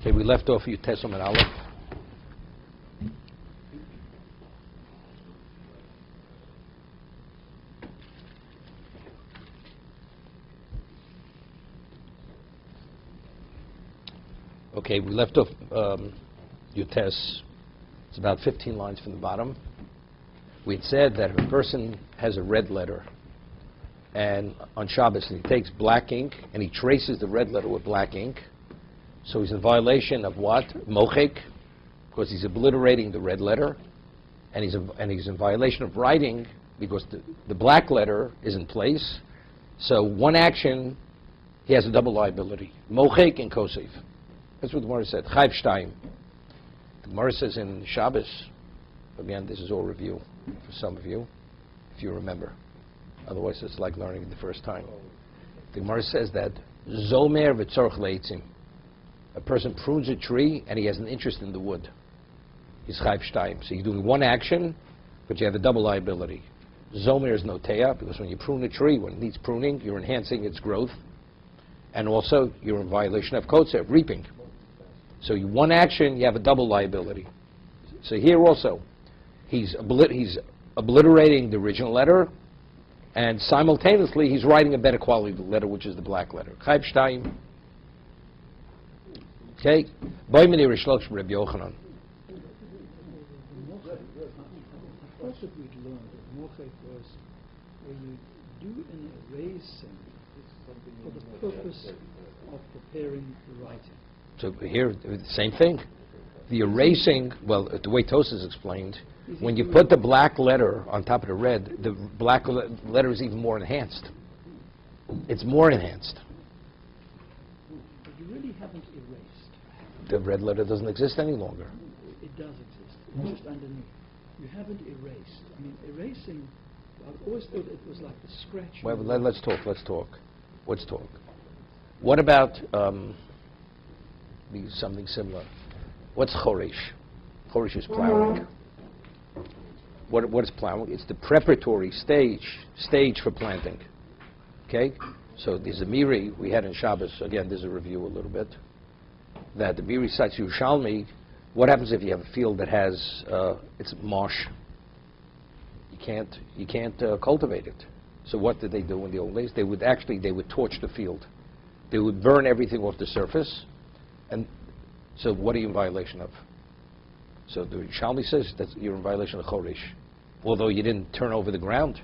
Okay, we left off Yutes Amud Aleph. Okay, we left off Yutes. It's about 15 lines from the bottom. We had said that if a person has a red letter, and on Shabbos he takes black ink and he traces the red letter with black ink, so he's in violation of what? Mochek, because he's obliterating the red letter, and he's in violation of writing because the black letter is in place. So one action, he has a double liability: Mochek and Kosef. That's what the Gemara said. Chayv Shtayim. The Gemara says in Shabbos. Again, this is all review for some of you, if you remember. Otherwise, it's like learning it the first time. The Gemara says that Zomer v'tzorch leitzim. A person prunes a tree and he has an interest in the wood. He's chayv shtayim. So you're doing one action, but you have a double liability. Zomer is noteya, because when you prune a tree, when it needs pruning, you're enhancing its growth. And also, you're in violation of kotzer, reaping. So one action, you have a double liability. So here also, he's obliterating the original letter, and simultaneously he's writing a better quality letter, which is the black letter. Chayv Shtayim. Okay? Boimini Rishloch Rabbi Yochanan. First of we'd learned that Mochek was where you do an erasing for the purpose of preparing the writing. So here, the same thing. The erasing, well, the way Tosas explained, when you put the black letter on top of the red, the black letter is even more enhanced. It's more enhanced. But you really haven't erased. The red letter doesn't exist any longer. It does exist. It's just underneath. You haven't erased. I mean, erasing, I've always thought it was like the scratch. Well, let's talk. What about something similar? What's choresh? Choresh is plowing. What is plowing? It's the preparatory stage for planting. Okay? So there's a miri we had in Shabbos. Again, there's a review a little bit. That the miri cites Yerushalmi. What happens if you have a field that has it's marsh? You can't cultivate it. So what did they do in the old days? They would torch the field. They would burn everything off the surface, and so what are you in violation of? So the Yerushalmi says that you're in violation of choresh, although you didn't turn over the ground,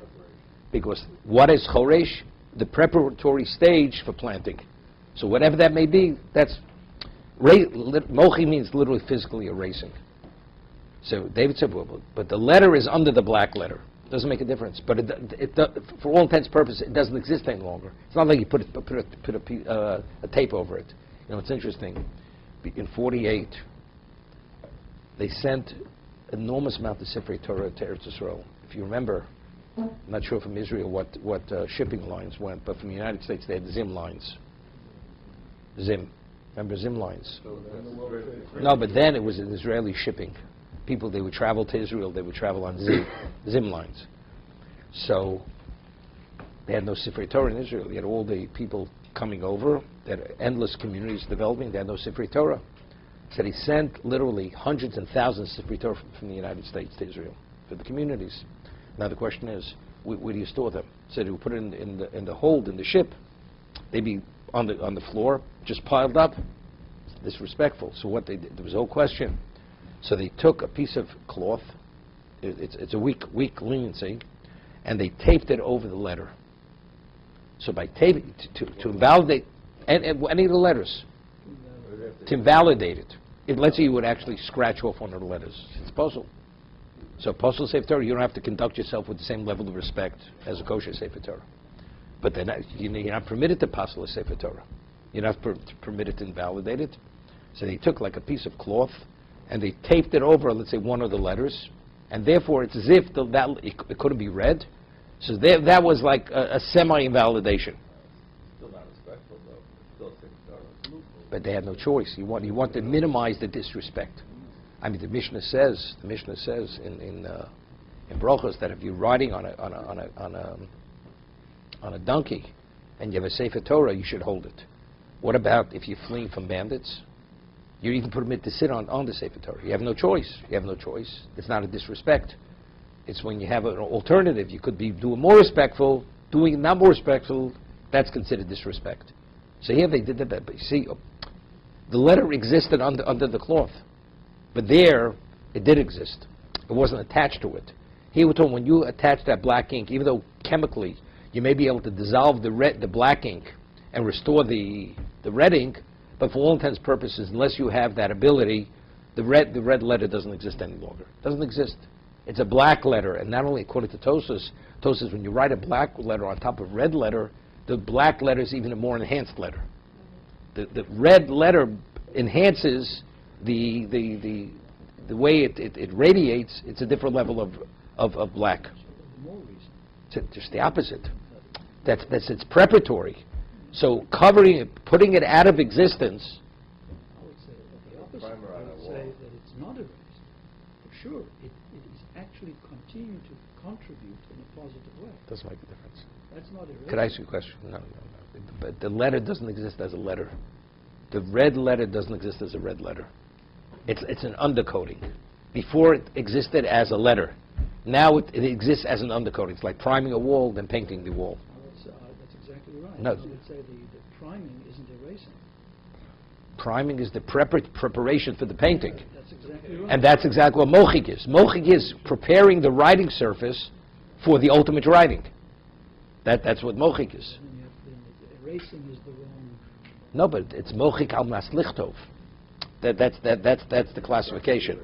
because what is choresh? The preparatory stage for planting. So whatever that may be, that's mochi means literally physically erasing. So David said, well, but the letter is under the black letter. Doesn't make a difference. But for all intents and purposes, it doesn't exist any longer. It's not like you put a tape over it. You know, it's interesting. In 48, they sent enormous amount of Sifrei Torah to Eretz Yisrael. If you remember, I'm not sure from Israel what shipping lines went, but from the United States they had Zim lines. Zim. Remember Zim lines? No, but then it was an Israeli shipping. People, they would travel to Israel, they would travel on Zim lines. So they had no Sifrei Torah in Israel. You had all the people coming over, they had endless communities developing, they had no Sifrei Torah. So they sent literally hundreds and thousands of Sifrei Torah from the United States to Israel for the communities. Now the question is, where do you store them? So they would put it in the hold in the ship. They'd be on the floor, just piled up, disrespectful. So what they did, there was a whole question. So they took a piece of cloth, it's a weak leniency, and they taped it over the letter. So by taping, to invalidate any of the letters, to invalidate it, let's say you would actually scratch off one of the letters. It's puzzle. So postal Sefer Torah, you don't have to conduct yourself with the same level of respect as a kosher Sefer Torah. But you're not permitted to postal a Sefer Torah. You're not permitted to invalidate it. So they took like a piece of cloth, and they taped it over, let's say, one of the letters, and therefore it's as if it couldn't be read. So that was like a semi-invalidation. Still not respectful, though. Still Sefer Torah. But they had no choice. You want to minimize the disrespect. I mean, the Mishnah says in Brochos that if you're riding on a donkey and you have a Sefer Torah, you should hold it. What about if you're fleeing from bandits? You even permit to sit on the Sefer Torah. You have no choice. You have no choice. It's not a disrespect. It's when you have an alternative. You could be doing more respectful, doing not more respectful. That's considered disrespect. So here they did that. But you see, the letter existed under the cloth, but there it did exist. It wasn't attached to it. Here we're talking when you attach that black ink, even though chemically you may be able to dissolve the black ink and restore the red ink, but for all intents and purposes, unless you have that ability, the red letter doesn't exist any longer. It doesn't exist. It's a black letter, and not only according to Tosas, when you write a black letter on top of red letter, the black letter is even a more enhanced letter. The red letter enhances the way it radiates. It's a different level of black. It's just the opposite. That's it's preparatory. So covering it, putting it out of existence. I would say the opposite. I would say that it's not erased. For sure, it is actually continuing to contribute in a positive way. Doesn't make a difference. That's not erased. Could I ask you a question? No. But the letter doesn't exist as a letter. The red letter doesn't exist as a red letter. It's an undercoating. Before it existed as a letter. Now it exists as an undercoating. It's like priming a wall, then painting the wall. That's exactly right. No. I would say the priming isn't erasing. Priming is the preparation for the painting. That's exactly right. And that's exactly what mochik is. Mochik is preparing the writing surface for the ultimate writing. That's what mochik is. Then erasing is the wrong. No, but it's mochik al nas lichtov. That's the classification,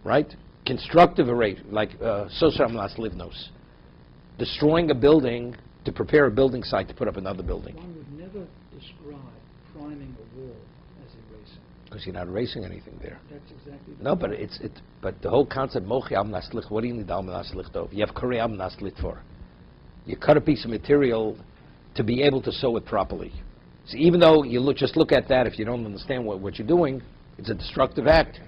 right? Constructive erasure, like sosar al nas livnos. Destroying a building to prepare a building site to put up another building. One would never describe priming a wall as erasing. Because you're not erasing anything there. That's exactly. No, but but the whole concept mochi am nas lich. What do you need al nas lichtov? You have kore am nas lit for. You cut a piece of material to be able to sew it properly. So even though you just look at that, if you don't understand what you're doing, it's a destructive act,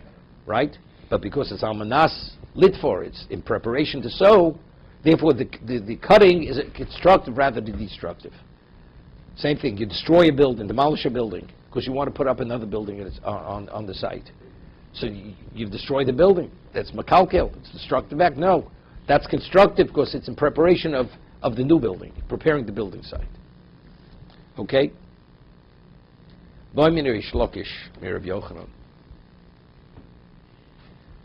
right? But because it's al manas lit for, it's in preparation to sew. Therefore, the cutting is constructive rather than destructive. Same thing. You destroy a building, demolish a building, because you want to put up another building on the site. So you've destroyed the building. That's makalkel. It's destructive act. No, that's constructive because it's in preparation of the new building, preparing the building site. Okay?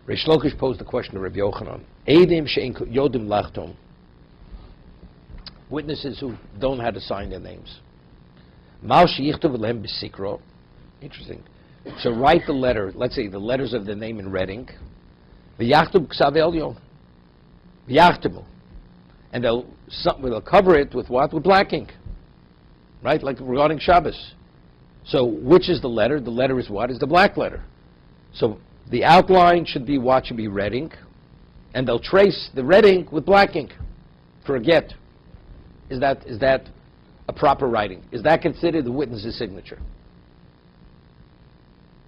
Rish Lakish posed the question to Rabbi Yochanan. Eidim she'en yodim lachtom. Witnesses who don't know how to sign their names. Mal sheyichtov lehem b'sikro. Interesting. So write the letter, let's say the letters of the name in red ink. V'yachtom ksav elyon. V'yachtomu. And they'll cover it with what? With black ink. Right? Like regarding Shabbos. So which is the letter? The letter is what? Is the black letter. So the outline should be what should be red ink. And they'll trace the red ink with black ink for a get. Is that a proper writing? Is that considered the witness's signature?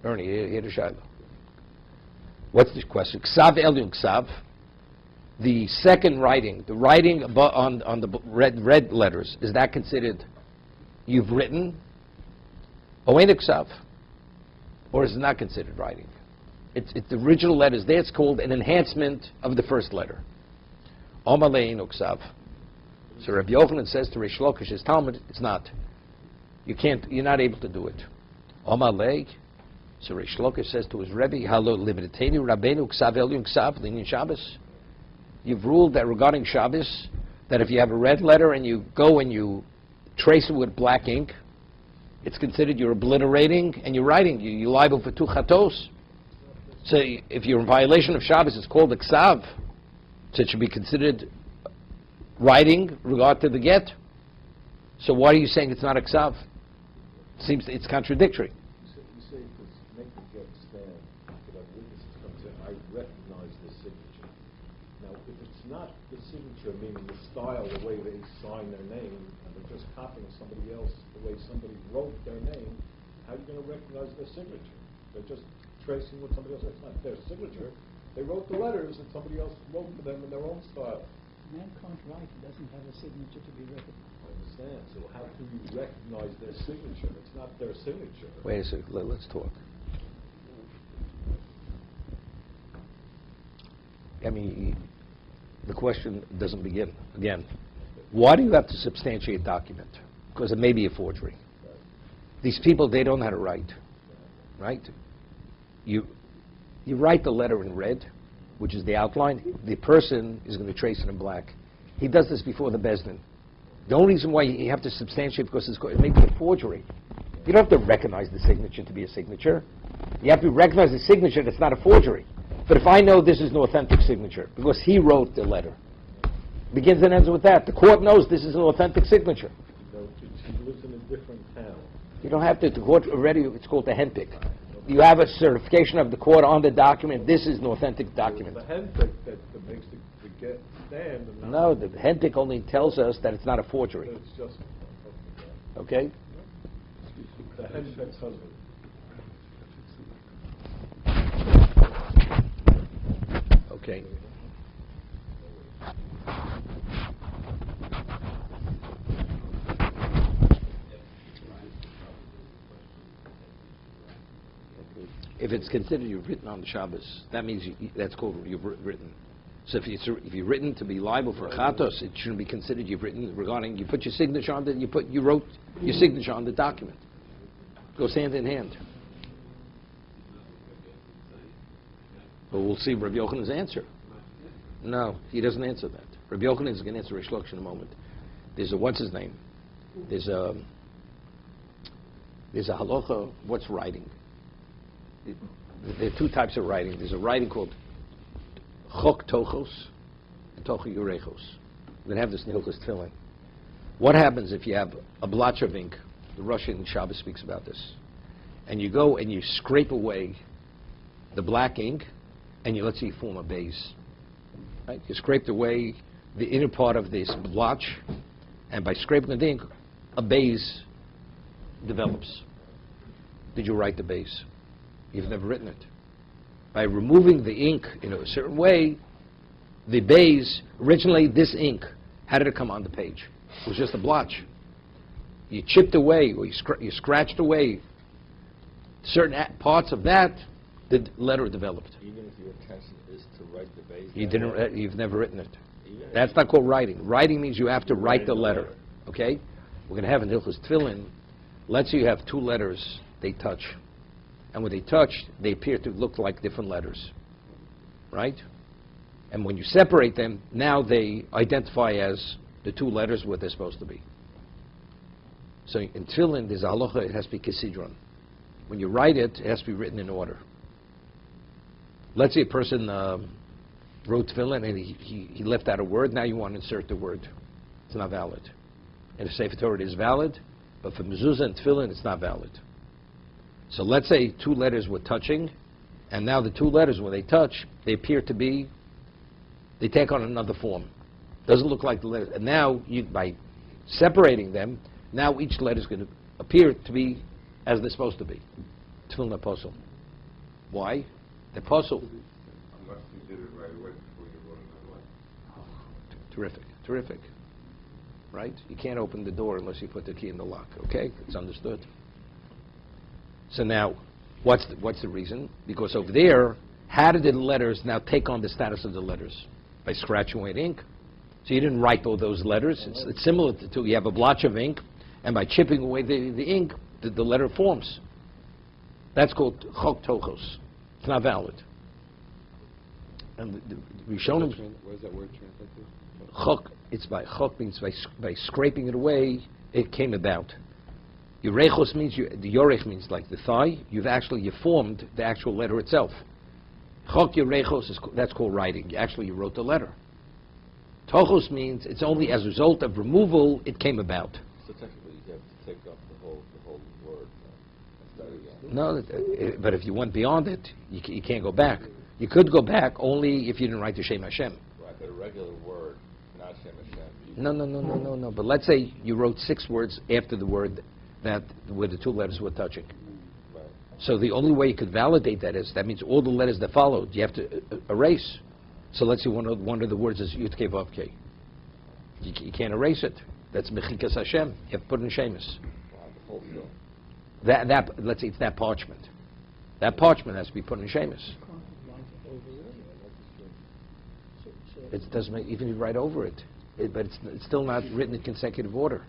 Ernie, here to Shiloh. What's the question? Ksav Elyon Ksav. The second writing, the writing on the red letters, is that considered you've written? Owen Ksav? Or is it not considered writing? It's the original letters there. It's called an enhancement of the first letter. Omalein Uksav. So Rabbi Yochanan says to Rish Lakish's Talmud, it's not. You're not able to do it. Omalei. So Rish Lakish says to his Rebbe, Halo Libriteni Rabbeinu Ksav Elyon Ksav Linyan Shabbos. You've ruled that regarding Shabbos, that if you have a red letter and you go and you trace it with black ink, it's considered you're obliterating and you're writing. You're liable for two chatos. So if you're in violation of Shabbos, it's called a ksav. So it should be considered writing regard to the get. So why are you saying it's not a ksav? Seems it's contradictory. You say to make the get stand, so that witnesses come and say, I recognize the signature. Now, if it's not the signature, meaning the style, the way they sign their name, and they're just copying somebody else, the way somebody wrote their name, how are you going to recognize their signature? They're just tracing what somebody else. It's not their signature. They wrote the letters and somebody else wrote for them in their own style. Man can't write. He doesn't have a signature to be recognized. I understand. So how can you recognize their signature? It's not their signature. Wait a second. Let's talk. I mean, the question doesn't begin. Again, why do you have to substantiate a document? Because it may be a forgery. These people, they don't know how to write, right? You write the letter in red, which is the outline. The person is going to trace it in black. He does this before the Bezdin. The only reason why you have to substantiate because it may be a forgery. You don't have to recognize the signature to be a signature. You have to recognize the signature that's not a forgery. But if I know this is an authentic signature because he wrote the letter, begins and ends with that. The court knows this is an authentic signature. He lives in a different town. You don't have to. The court already, it's called the henpick. You have a certification of the court on the document. This is an authentic document. It's the henpick that makes the get stand. And No, the henpick only tells us that it's not a forgery. It's just Okay? the henpick's husband. Okay. If it's considered you've written on the Shabbos, that means that's called you've written. So if you've written to be liable for chatos, it shouldn't be considered you've written regarding. You put your signature on the you wrote your signature on the document. Goes hand in hand. But we'll see Rabbi Yochanan's answer. No, he doesn't answer that. Rabbi Yochanan is going to answer Rish Lakish in a moment. There's a what's his name? There's a halacha. What's writing? There are two types of writing. There's a writing called chok tochos and tocho urechos. We're going to have this in Hilchos Tefillin. What happens if you have a blotch of ink? The Russian Shabbos speaks about this. And you go and you scrape away the black ink, and you let's say you form a base. Right? You scraped away the inner part of this blotch, and by scraping the ink, a base develops. Did you write the base? You've never written it. By removing the ink in a certain way, the base, originally this ink, how did it come on the page? It was just a blotch. You chipped away, or you scratched away certain parts of that, the letter developed. Even if your intention is to write the base? You've never written it. That's not called writing. Writing means you have to write the letter. Okay? We're going to have in Hilchos Tefillin, let's say you have two letters, they touch. And when they touch, they appear to look like different letters. Right? And when you separate them, now they identify as the two letters what they're supposed to be. So in Tefillin, there's a halacha, it has to be kesidron. When you write it, it has to be written in order. Let's say a person wrote Tefillin and he left out a word, now you want to insert the word. It's not valid. In the Sefer Torah it is valid, but for mezuzah and Tefillin it's not valid. So let's say two letters were touching, and now the two letters, when they touch, they appear to be, they take on another form. Doesn't look like the letters. And now, by separating them, now each letter is going to appear to be as they're supposed to be. Tefillin apostle. Why? The apostle. Unless you did it right away before you wrote it on the Terrific, terrific. Right? You can't open the door unless you put the key in the lock. Okay? It's understood. So now, what's the reason? Because over there, how did the letters now take on the status of the letters? By scratching away the ink. So you didn't write all those letters. It's similar to you have a blotch of ink, and by chipping away the ink, the letter forms. That's called chok tochos. It's not valid. And we've shown them. What is that word translated? Chok. It's by chok means by scraping it away, it came about. Urechos means the yorech means like the thigh. You formed the actual letter itself. Chok urechos that's called writing. You wrote the letter. Tochos means it's only as a result of removal it came about. So technically you have to take up the whole word and start again. No, but if you went beyond it, you can't go back. You could go back only if you didn't write the Shem Hashem. Right, but a regular word, not Shem Hashem. No. But let's say you wrote 6 words after the word where the two letters were touching. Right. So the only way you could validate that means all the letters that followed, you have to erase. So let's say one of the words is Yud Kei Vav Kei. You can't erase it. That's Mechikas Hashem. You have to put it in Shemus. Wow, the whole film. Let's say it's that parchment. That parchment has to be put in Shemus. It doesn't make, even if you write over it, but it's still not written in consecutive order.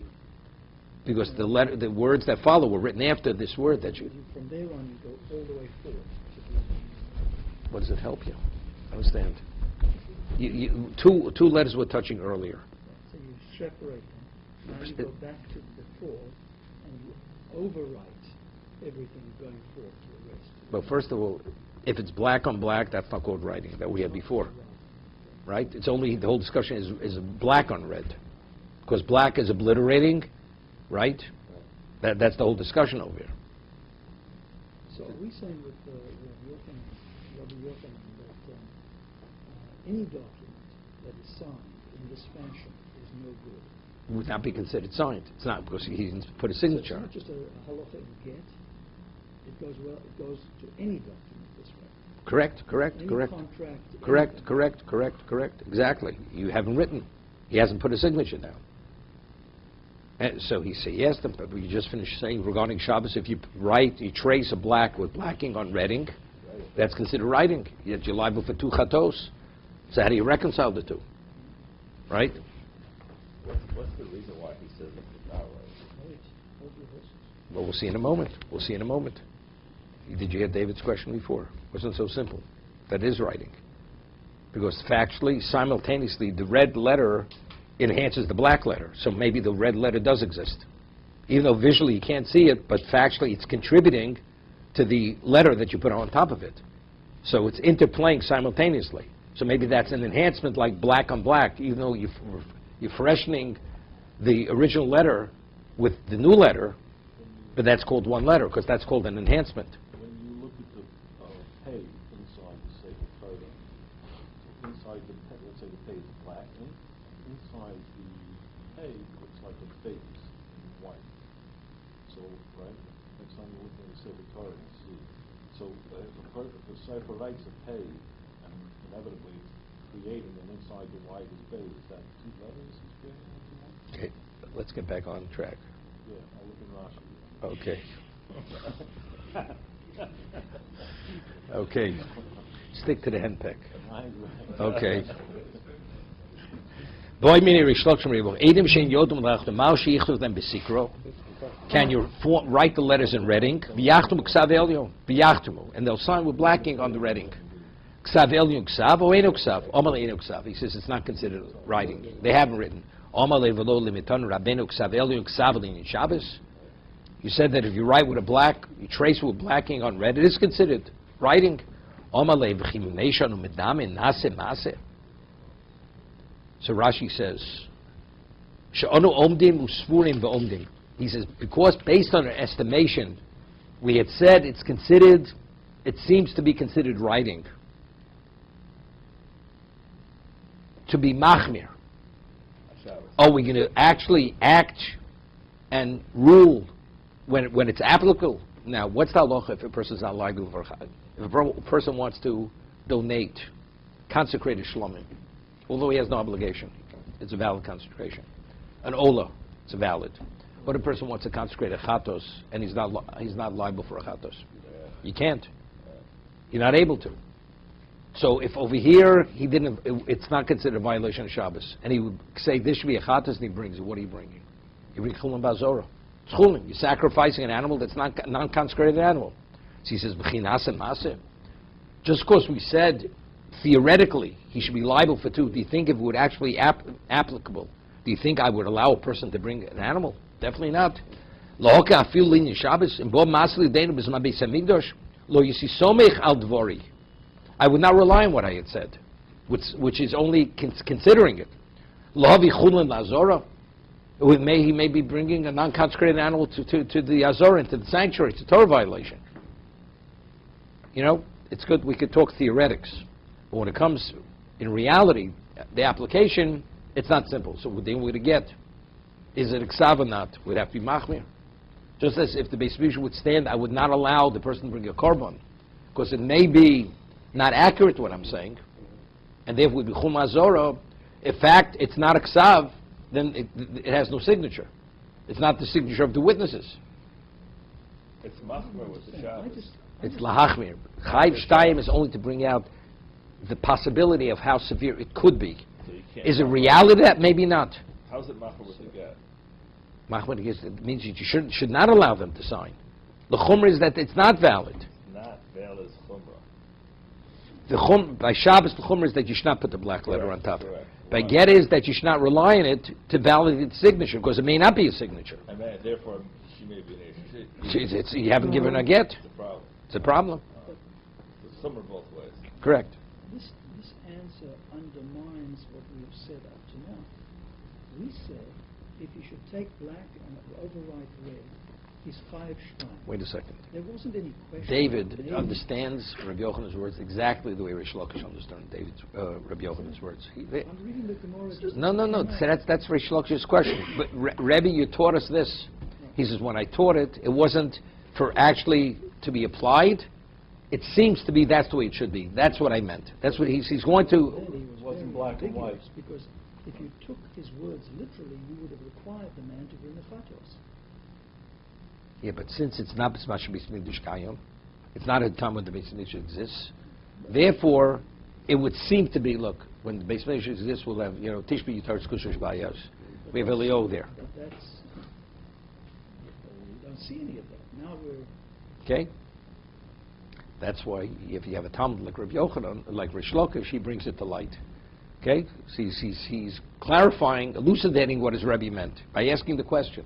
Because the words that follow were written after this word that you... From there on, you go all the way forward. What does it help you? Understand? Two letters were touching earlier. So you separate them. Now you go back to before, and you overwrite everything going forward to the rest. But first of all, if it's black on black, that's not called writing, that we had before. Right? It's only, the whole discussion is black on red. Because black is obliterating, right? That's the whole discussion over here. So are we saying with Rabbi Yochanan that any document that is signed in this fashion is no good? Would not be considered signed. It's not, because he didn't put a So signature. it's not just a halacha in get. It goes to any document this way. Correct. Any contract. Correct. Exactly. You haven't written. He hasn't put a signature down. And so he asked him, but we just finished saying regarding Shabbos, if you write, you trace a black with blacking on redding, that's considered writing. Yet you're liable for 2 chatos. So how do you reconcile the two? Right? What's the reason why he says it's not right? Well, we'll see in a moment. Did you hear David's question before? It wasn't so simple. That is writing. Because factually, simultaneously, the red letter enhances the black letter. So maybe the red letter does exist. Even though visually you can't see it, but factually it's contributing to the letter that you put on top of it. So it's interplaying simultaneously. So maybe that's an enhancement like black on black, even though you're freshening the original letter with the new letter, but that's called one letter, because that's called an enhancement. When you look at the pay inside the Sefer Torah, inside the pay, let's say the pay is black ink, inside the pay looks like a face in white. So, right, next time you look at the Sefer Torah, you see. So if the Sefer writes a pay, and inevitably it's creating an inside the white is pay, is that 2 letters he's creating into one? Okay, let's get back on track. Yeah, I'll look in Rashi. Okay. Okay. Stick to the henpeck. Okay. Can you write the letters in red ink? And they'll sign with black ink on the red ink. He says it's not considered writing. They haven't written. You said that if you write with a black, you trace with black ink on red, it is considered writing. So Rashi says, he says, because based on our estimation, we had said it seems to be considered writing. To be machmir. Are we going to actually act and rule when it's applicable? Now, what's the halacha if a person's not liable for chag? If a person wants to donate consecrated shlomim, although he has no obligation, it's a valid consecration. An olah, it's valid. But a person wants to consecrate a chatos, and he's not liable for a chatos. You can't. You're not able to. So if over here it's not considered a violation of Shabbos, and he would say this should be a chatos, and he brings it, what are you bringing? You bring chulin ba'zorah. It's chulin. You're sacrificing an animal that's not non-consecrated animal. So he says, b'chinase maseh. Just because we said theoretically he should be liable for 2, do you think if it would actually applicable? Do you think I would allow a person to bring an animal? Definitely not. Lo you see somech al dvori. I would not rely on what I had said, which is only considering it. He may be bringing a non-consecrated animal to the Azorah, into the sanctuary. It's a Torah violation. You know, it's good we could talk theoretics. But when it comes in reality, the application, it's not simple. So then we're going to get, is it ksav or not? We'd have to be machmir. Just as if the Beis Mishnah would stand, I would not allow the person to bring a korban, because it may be not accurate what I'm saying, and therefore would be chum azora. In fact, it's not a ksav, then it has no signature. It's not the signature of the witnesses. It's machmer with the Shabbos. It's lahachmir. Chayv shtayim is only to bring out the possibility of how severe it could be. So you can't Is it machmer. reality that? Maybe not. How's it machmer with the get? Mahmoud, it means you should not allow them to sign. The chumrah is that it's not valid. Not valid as chumrah. By Shabbos, the chumrah is that you should not put the black letter on top. Correct. By Right. get is that you should not rely on it to validate the signature, because it may not be a signature. And therefore, she may be an issue. You haven't given her a get. It's a problem. It's a problem. It's chumrah both ways. Correct. This answer undermines what we have said up to now. We said if you should take black and overwrite red, he's chayiv shtaim. Wait a second. There wasn't any question. David made. understands Rabbi Yochanan's words exactly the way Rish Lakish understood Rabbi Yochanan's words. I'm reading the Gemara just No. So that's Rish Lakish's question. But Rebbe, you taught us this. He says, when I taught it, it wasn't for actually to be applied. It seems to be that's the way it should be. That's what I meant. That's what he's going to. Then he was Wasn't very black and white. ambiguous, because if you took his words literally, you would have required the man to bring the fatos. Yeah, but since it's not B'smash B'smikdash Kayom, it's not a Talmud the Beis Mikdash exists. Therefore, it would seem to be. Look, when the Beis Mikdash exists, we'll have Tishbi Yitar Kushash Bayos. We have Elio there. But that's we don't see any of that. Now we're Okay. That's why if you have a Talmud like Rabbi Yochanan, like Rish Lakish, he brings it to light. Okay, so he's clarifying, elucidating what his Rebbe meant by asking the question.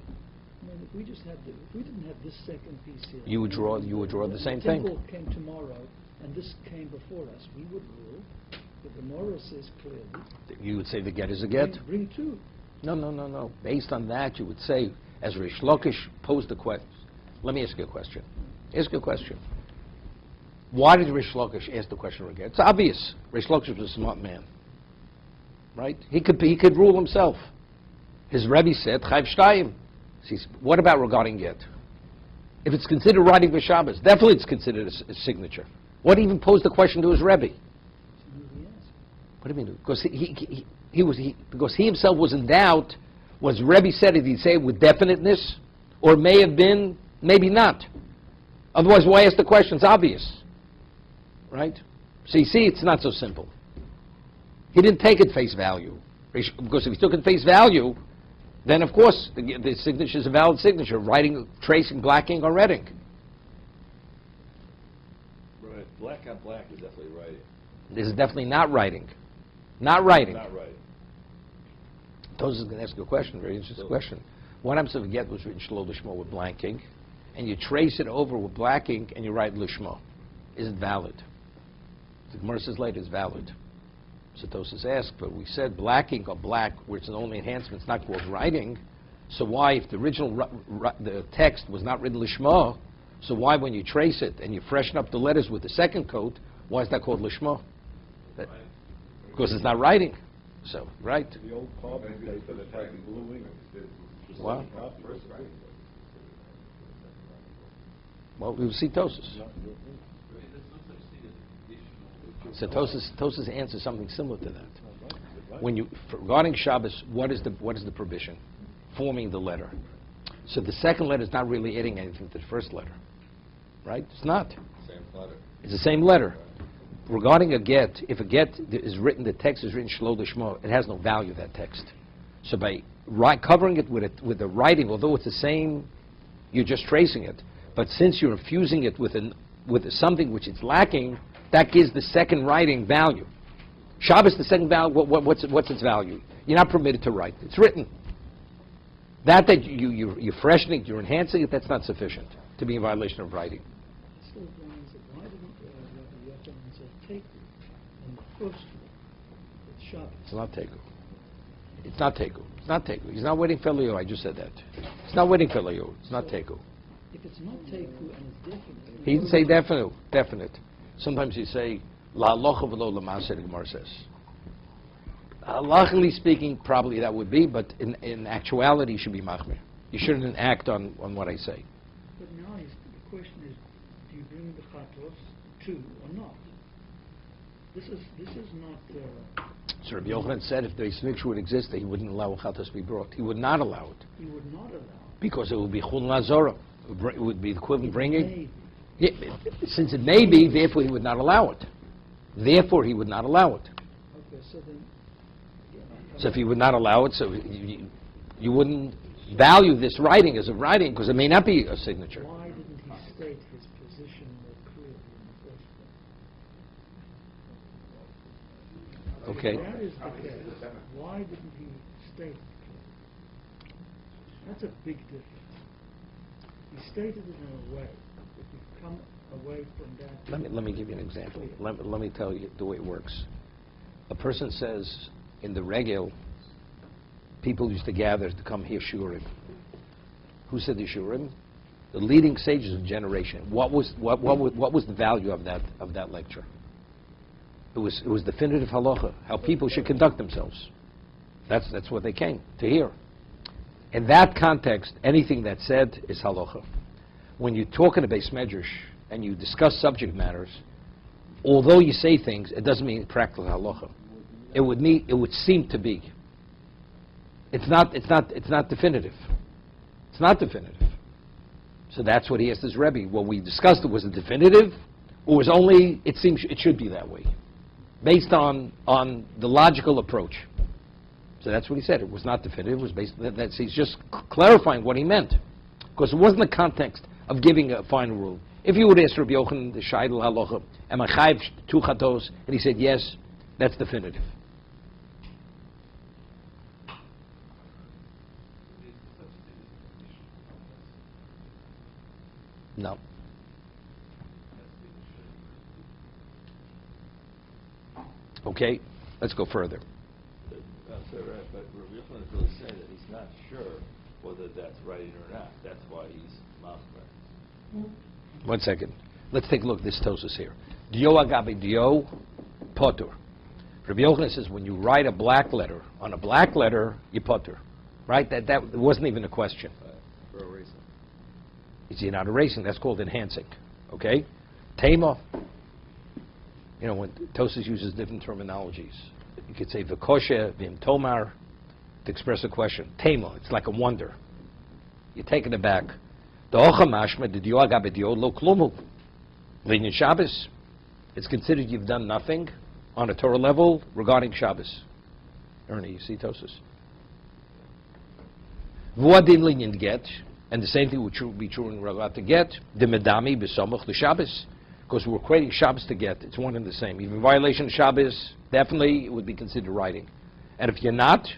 I mean, if we didn't have this second piece here, You would draw the same thing. temple came tomorrow, and this came before us. We would rule. The Gemara says clearly. You would say the get is a get. Bring two. No. Based on that, you would say, as Rish Lakish posed the question. Let me ask you a question. Why did Rish Lakish ask the question again? It's obvious. Rish Lakish was a smart man, right? He could rule himself. His Rebbe said, Chayiv Shtayim. What about regarding get? If it's considered writing for Shabbos, definitely it's considered a signature. What even posed the question to his Rebbe? What do you mean? Because because he himself was in doubt. Was Rebbe said it? He'd say it with definiteness, or may have been, maybe not. Otherwise, why ask the question? It's obvious, right? So you see, it's not so simple. He didn't take it face value, because if he took it face value, then of course the signature is a valid signature, writing, tracing, blacking, or reading. Right. Black on black is definitely writing. This is definitely not writing. Not writing. Not writing. Those is going to ask you a question, very interesting question. What happens if a get was written shlo lishmo with blanking, and you trace it over with blacking, and you write lishmo? Is it valid? The Gemara says later it's valid. So Tosas asked, but we said blacking or black, where it's an only enhancement, it's not called writing. So why, if the original the text was not written lishmo, so why when you trace it and you freshen up the letters with the second coat, why is that called lishmo? Because it's not writing. So, right? The old carbon paper that had the blue ink. What? Well, we'll see Tosas. So Tosas answers something similar to that. When you regarding Shabbos, what is the provision? Forming the letter. So the second letter is not really adding anything to the first letter, right? It's not. Same letter. It's the same letter. Regarding a get, if a get is written, the text is written shlo lishmo, it has no value, that text. So by covering it with the writing, although it's the same, you're just tracing it. But since you're infusing it with something which it's lacking, that gives the second writing value. Shabbos, the second value, what's its value? You're not permitted to write. It's written. That you're freshening, you're enhancing it, that's not sufficient to be in violation of writing. Still grounds that why didn't Rabbi Yochanan say take in the first one? It's Shabbos. It's not teku. It's not teku. It's not teku. He's not waiting for Leo. I just said that. He's not waiting for Leo. It's not teku. If it's not teku and it's definite. He didn't say definite. Definite. Sometimes you say la halacha v'lo l'maaseh. The Gemara says. Halachically speaking, probably that would be, but in actuality, you should be machmir. You shouldn't act on what I say. But now the question is, do you bring the fatos too or not? This is not. So Rabbi Yochanan said if the Beis Mikdash would exist, that he wouldn't allow chatos to be brought. He would not allow it. He would not allow. Because it would be chul lazora. It would be the equivalent It bringing. may be. Yeah, since it may be, therefore he would not allow it. Therefore, he would not allow it. Okay, so then... So if he would not allow it, so you wouldn't value this writing as a writing because it may not be a signature. Why didn't he state his position more clearly in the first place? Okay. If that is the case, why didn't he state it clearly? That's a big difference. He stated it in a way that you've come away from that. Let me give you an example. Let me tell you the way it works. A person says, in the regel, people used to gather to come hear shurim. Who said the shurim? The leading sages of generation. What was the value of that lecture? It was definitive halacha, how people should conduct themselves. That's what they came to hear. In that context, anything that's said is halacha. When you talk in a beis medrash and you discuss subject matters, although you say things, it doesn't mean practical halacha. It would seem to be. It's not definitive. It's not definitive. So that's what he asked his Rebbe. What we discussed, was it definitive, or was only it seems it should be that way, based on the logical approach. So that's what he said. It was not definitive. It was based. He's just clarifying what he meant, because it wasn't the context of giving a final rule. If you would ask Rabbi Yochanan the Shaydel Halacha, am I chayiv 2 chatos? And he said yes, that's definitive. No. Okay, let's go further. But Rabbi Yochanan is really saying that he's not sure whether that's writing or not. That's why he's mouth. 1 second. Let's take a look at this Tosas here. Dio agabe dio, potur. Rabbi Yochanan says when you write a black letter, on a black letter, you potur. Right? That wasn't even a question. For erasing. You're not erasing. That's called enhancing. Okay? Tema. You know, when Tosas uses different terminologies. You could say v'koshe, v'im tomar, to express a question. Tema, it's like a wonder. You're taking it back. Da'ocha mashma, the dio agabe dio lo klumu. Linyan Shabbos. It's considered you've done nothing on a Torah level regarding Shabbos. Ernie, you see Tosas? V'adin linyan get, and the same thing would be true in regard to get. The medami b'somuch the Shabbos. Because we're equating Shabbos to get. It's one and the same. Even violation of Shabbos, definitely it would be considered writing. And if you're not,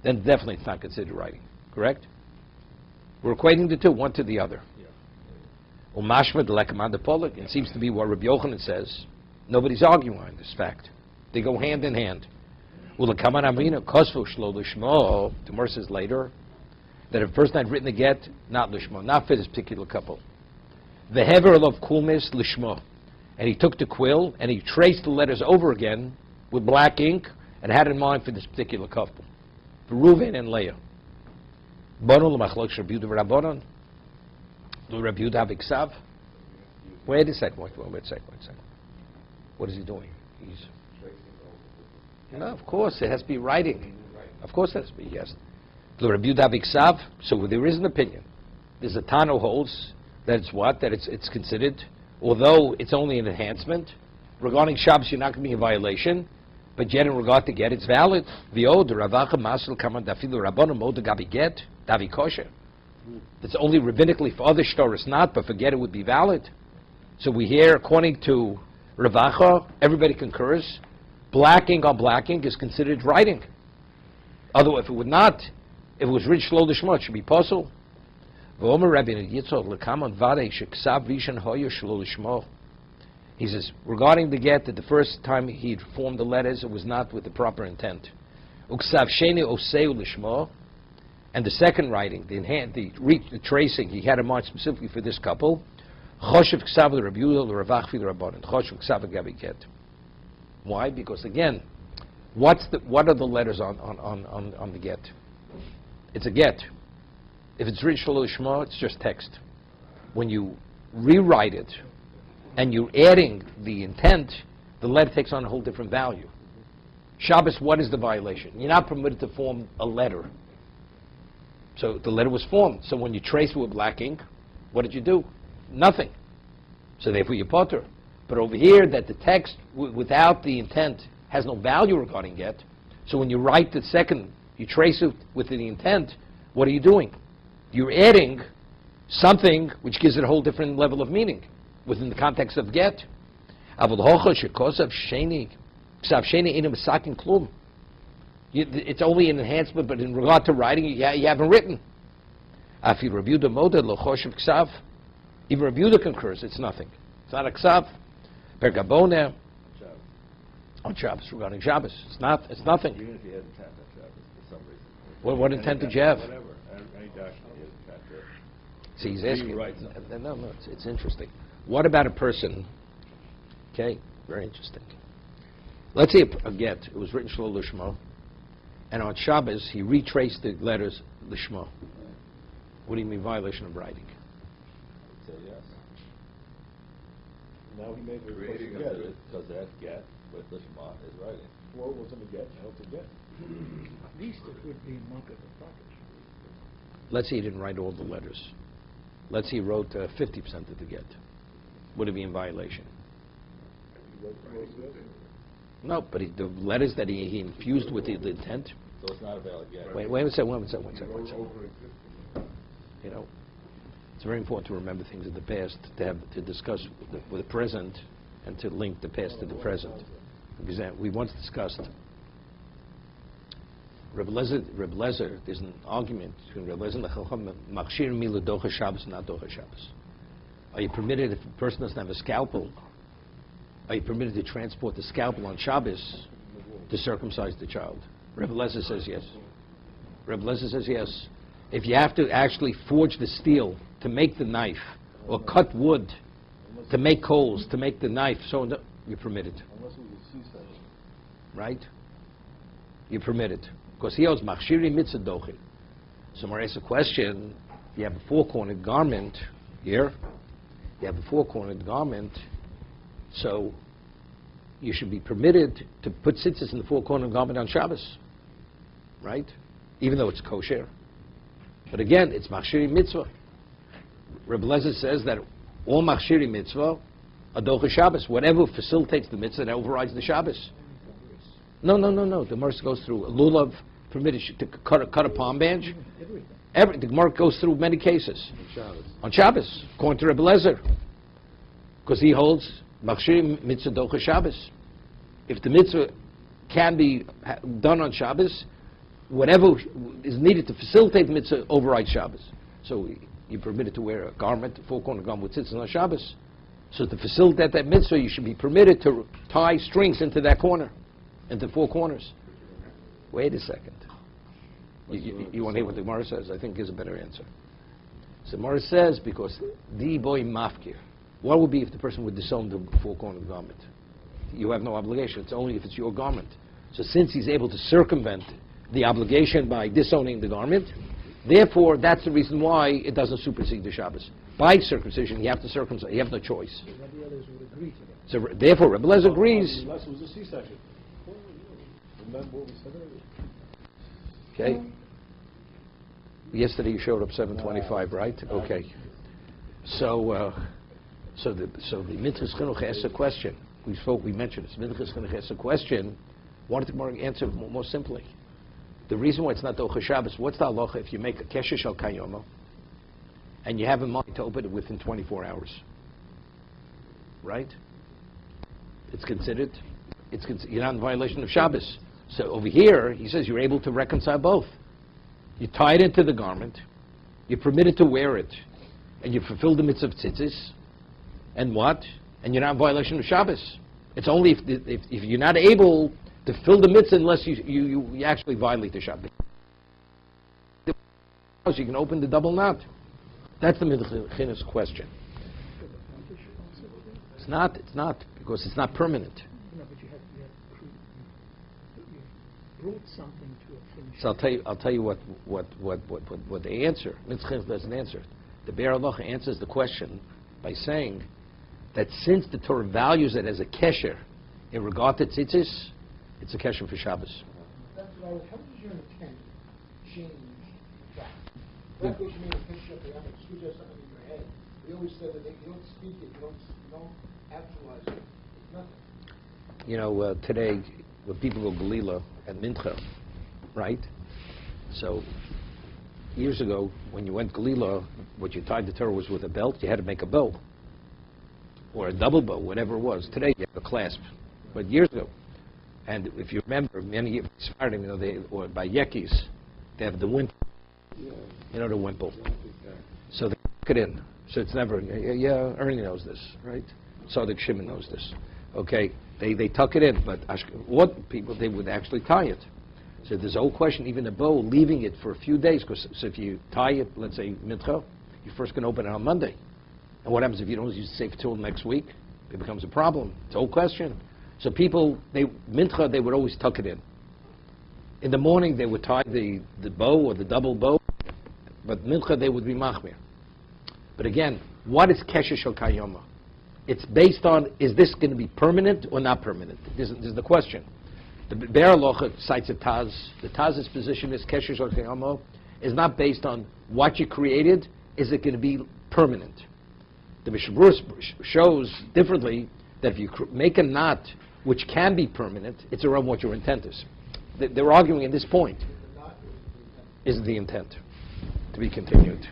then definitely it's not considered writing. Correct? We're equating the two, one to the other. Umashma d'lekamad polik. It seems to be what Rabbi Yochanan says. Nobody's arguing on this fact. They go hand in hand. Ulakaman amina kosvu shlo lishmo. The Gemara says later that if a person had written the get, not lishmo, not for this particular couple. The hever of kulmis lishmo. And he took the quill and he traced the letters over again with black ink and had in mind for this particular couple, for Reuven and Leah. Wait a second. What is he doing? No, of course, it has to be writing. Of course it has to be, yes. So there is an opinion. There's a Tano holds that it's what? That it's considered, although it's only an enhancement. Regarding Shabbos, you're not going to be in violation, but yet in regard to get, it's valid. It's only rabbinically for other shtoros not, but for get it would be valid. So we hear, according to Ravacha, everybody concurs, black ink on black ink is considered writing. Otherwise, if it would not, if it was rich shlo lishma, it should be puzzle. He says, regarding the get, that the first time he formed the letters, it was not with the proper intent. And the second writing, the tracing, he had in mind specifically for this couple. Why? Because again, what are the letters on the get? It's a get. If it's rich shlo lishma, it's just text. When you rewrite it and you're adding the intent, the letter takes on a whole different value. Shabbos, what is the violation? You're not permitted to form a letter. So the letter was formed. So when you trace it with black ink, what did you do? Nothing. So therefore you potter. But over here, that the text without the intent has no value regarding get. So when you write the second, you trace it with the intent, what are you doing? You're adding something which gives it a whole different level of meaning within the context of get. It's only an enhancement, but in regard to writing, you haven't written. Even Rabbi Yehuda concurs, it's nothing. It's not a ksav. Per Gabona, on Shabbos, regarding Shabbos. It's nothing. Even if you had intent on Shabbos for some reason. What intent did you have? Whatever. Any doctrine he has intent to. See, he's He asking. writes something. No, it's interesting. What about a person? Okay, very interesting. Let's say a get. It was written Shlo Lishmo, and on Shabbos he retraced the letters Lishmo. What do you mean violation of writing? I would say yes. Now he made the Creating request of get. it, because that get with Lishma is writing. Well, it wasn't a get, now it's a get. At least it would be market of package. Let's say he didn't write all the letters. Let's say he wrote 50% of the get. Would it be in violation? He wrote the get. No, but the letters that he infused with the intent. So it's not a valid get. Wait a second. You know, it's very important to remember things of the past, to discuss with the present, and to link the past to the present. Because we once discussed Reb Lezer, there's an argument between Reb Lezer and the Chacham, Machshir Mila Docha Shabbos, not Docha Shabbos. Are you permitted, if a person doesn't have a scalpel, are you permitted to transport the scalpel on Shabbos to circumcise the child? Reb Lezer says yes. Reb Lezer says yes. If you have to actually forge the steel to make the knife, or cut wood to make coals, to make the knife, so you're permitted. Unless it was a C-section. Right? You're permitted. Because he owes machshiri mitzvah dochi. So Mar asks a question, you have a four-cornered garment here, you have a four-cornered garment, so you should be permitted to put tzitzis in the four-cornered garment on Shabbos. Right? Even though it's kosher. But again, it's machshiri mitzvah. Reb Lezer says that all machshiri mitzvah are docha Shabbos. Whatever facilitates the mitzvah, that overrides the Shabbos. No. The Gemara goes through a lulav, permitted to cut a palm branch. Everything. The Gemara goes through many cases. On Shabbos, according to Reb Lezer. Because he holds machshiri mitzvah docha Shabbos. If the mitzvah can be done on Shabbos, whatever is needed to facilitate the mitzvah overrides Shabbos. So you're permitted to wear a garment, a four-corner garment with tzitzis on Shabbos. So to facilitate that mitzvah, you should be permitted to tie strings into that corner, into four corners. Wait a second. You want to hear what the Gemara says? I think gives a better answer. So the Gemara says, because the boy mafkir, what would be if the person would disown the four-cornered garment? You have no obligation. It's only if it's your garment. So since he's able to circumvent the obligation by disowning the garment, therefore that's the reason why it doesn't supersede the Shabbos. By circumcision, you have to circumcise. You have no choice. So the others would agree to that. So therefore, Rebbe Lezer agrees. Unless it was a C-section. Remember what we said earlier? Okay. Yesterday you showed up 7:25, right? Okay. So the Minchas Chinuch asks a question. We mentioned this. Minchas Chinuch asks a question. Why don't the answer more simply? The reason why it's not Docha Shabbos, what's the halacha if you make a kesher shel kayomo and you have in mind to open it within 24 hours? Right? You're not in violation of Shabbos. So over here, he says you're able to reconcile both. You tie it into the garment, you're permitted to wear it, and you fulfill the mitzvah of tzitzis, and what? And you're not in violation of Shabbos. It's only if you're not able to fill the mitzvah unless you actually violate the Shabbos. You can open the double knot. That's the Minchas question. It's not, because it's not permanent. No, but you brought something to a finish. So I'll tell you what they answer. Minchas Chinuch doesn't answer it. The Be'er Halacha answers the question by saying that since the Torah values it as a kesher in regard to tzitzis, it's a kesher for Shabbos. That's what I was, how does your intent change that? That which made a picture of the other, it's just something in your head. We always said that you don't speak it, you don't actualize it is nothing. You know, today, when people go Galila and Mincha, right? So, years ago, when you went Galila, what you tied the Torah was with a belt. You had to make a bow, or a double bow, whatever it was. Today, you have a clasp. But years ago, and if you remember, many years, you know, or by Yekis, they have the wimple. You know the wimple. So they tuck it in. So it's never, yeah, Ernie knows this, right? Sadik Shimon knows this. Okay, they tuck it in, but what people, they would actually tie it. So there's a whole question, even a bow, leaving it for a few days, because so if you tie it, let's say, Mincha, you're first going to open it on Monday. And what happens if you don't use it safe till next week? It becomes a problem. It's a whole question. So people, Mincha, they would always tuck it in. In the morning, they would tie the bow or the double bow, but Mincha, they would be machmir. But again, what is Keshesh Kayoma? It's based on, is this going to be permanent or not permanent? This is the question. The Be'er Halacha cites a Taz. The Taz's position is Keshesh Kayoma is not based on what you created, is it going to be permanent? The Mishabur shows differently that if you make a knot which can be permanent, it's around what your intent is. They're arguing at this point. Is the intent to be continued?